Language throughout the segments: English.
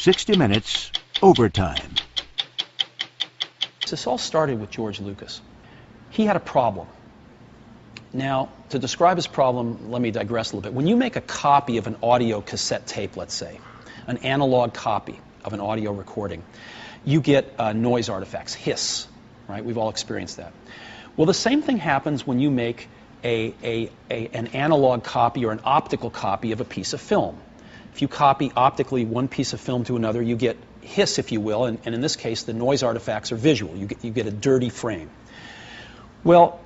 60 Minutes Overtime. This all started with George Lucas. He had a problem. Now, to describe his problem, let me digress a little bit. When you make a copy of an audio cassette tape, let's say, an analog copy of an audio recording, you get noise artifacts, hiss, right? We've all experienced that. Well, the same thing happens when you make an analog copy or an optical copy of a piece of film. If you copy optically one piece of film to another, you get hiss, if you will, and in this case, the noise artifacts are visual. You get a dirty frame. Well,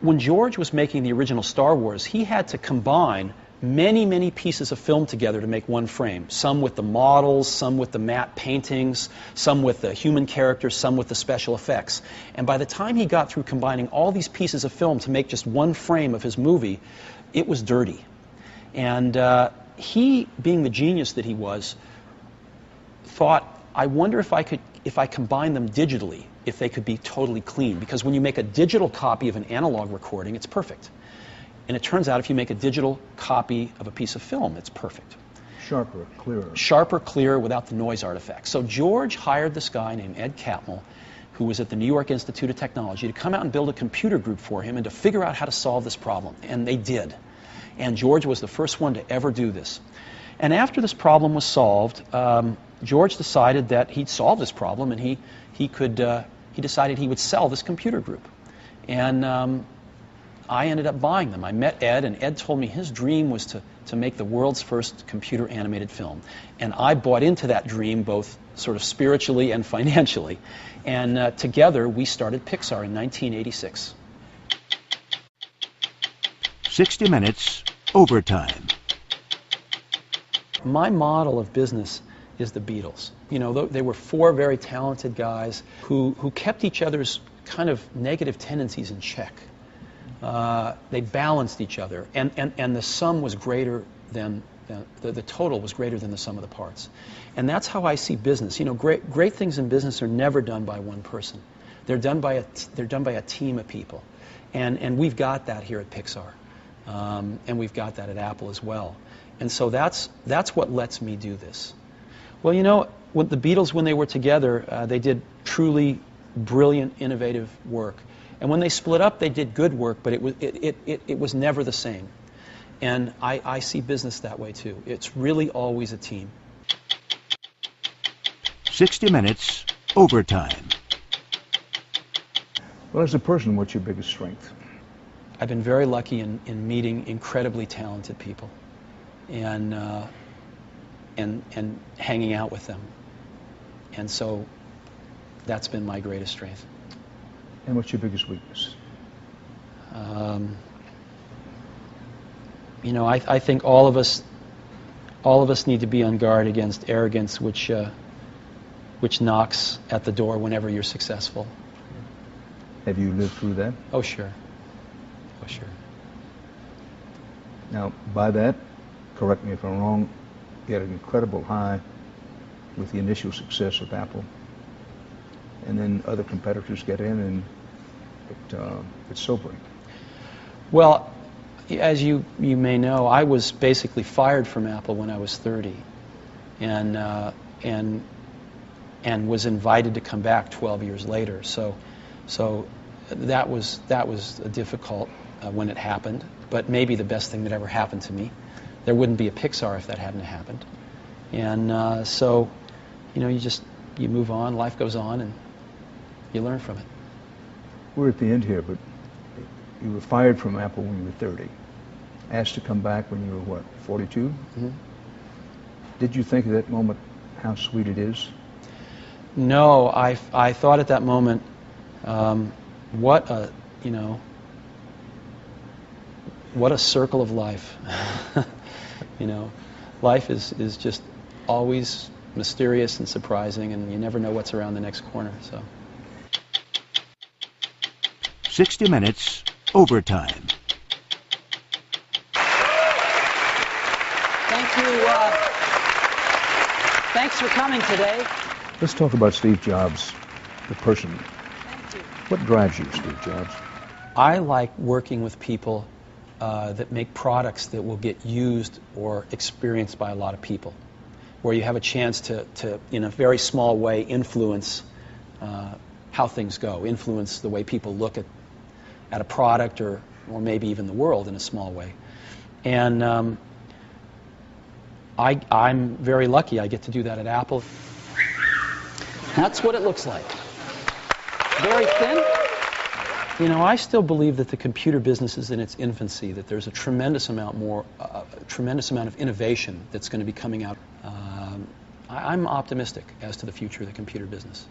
when George was making the original Star Wars, he had to combine many, many pieces of film together to make one frame. Some with the models, some with the matte paintings, some with the human characters, some with the special effects. And by the time he got through combining all these pieces of film to make just one frame of his movie, it was dirty. And he, being the genius that he was, thought, I wonder if I combine them digitally, if they could be totally clean. Because when you make a digital copy of an analog recording, it's perfect. And it turns out if you make a digital copy of a piece of film, it's perfect. Sharper, clearer. Sharper, clearer, without the noise artifacts. So George hired this guy named Ed Catmull, who was at the New York Institute of Technology, to come out and build a computer group for him and to figure out how to solve this problem. And they did. And George was the first one to ever do this. And after this problem was solved, George decided that he'd solved this problem, and he decided he would sell this computer group. And I ended up buying them. I met Ed, and Ed told me his dream was to make the world's first computer animated film. And I bought into that dream both sort of spiritually and financially. And together we started Pixar in 1986. 60 Minutes Overtime. My model of business is the Beatles. You know, they were four very talented guys who kept each other's kind of negative tendencies in check. They balanced each other, and the sum was greater than the total was greater than the sum of the parts. And that's how I see business. You know, great things in business are never done by one person. They're done by a team of people, and we've got that here at Pixar, and we've got that at Apple as well. And so that's what lets me do this. Well, you know, with the Beatles, when they were together, they did truly brilliant, innovative work. And when they split up, they did good work, but it was never the same. And I see business that way too. It's really always a team. 60 Minutes Overtime. Well, as a person, what's your biggest strength? I've been very lucky in meeting incredibly talented people and hanging out with them. And so that's been my greatest strength. And what's your biggest weakness? You know, I think all of us need to be on guard against arrogance, which knocks at the door whenever you're successful. Have you lived through that? Oh, sure. Oh, sure. Now, by that, correct me if I'm wrong, you had an incredible high with the initial success of Apple. And then other competitors get in, and it's sobering. Well, as you may know, I was basically fired from Apple when I was 30, and was invited to come back 12 years later. So that was difficult when it happened, but maybe the best thing that ever happened to me. There wouldn't be a Pixar if that hadn't happened. And so, you know, you move on, life goes on, and you learn from it. We're at the end here, but you were fired from Apple when you were 30. Asked to come back when you were, what, 42? Mm-hmm. Did you think at that moment how sweet it is? No, I thought at that moment, what a circle of life. You know, life is just always mysterious and surprising, and you never know what's around the next corner. So. 60 Minutes Overtime. Thank you. Thanks for coming today. Let's talk about Steve Jobs, the person. Thank you. What drives you, Steve Jobs? I like working with people that make products that will get used or experienced by a lot of people. where you have a chance to in a very small way, influence how things go, influence the way people look at a product or maybe even the world in a small way. And I'm very lucky I get to do that at Apple. That's what it looks like. Very thin. You know, I still believe that the computer business is in its infancy, that there's a tremendous amount of innovation that's going to be coming out. I'm optimistic as to the future of the computer business.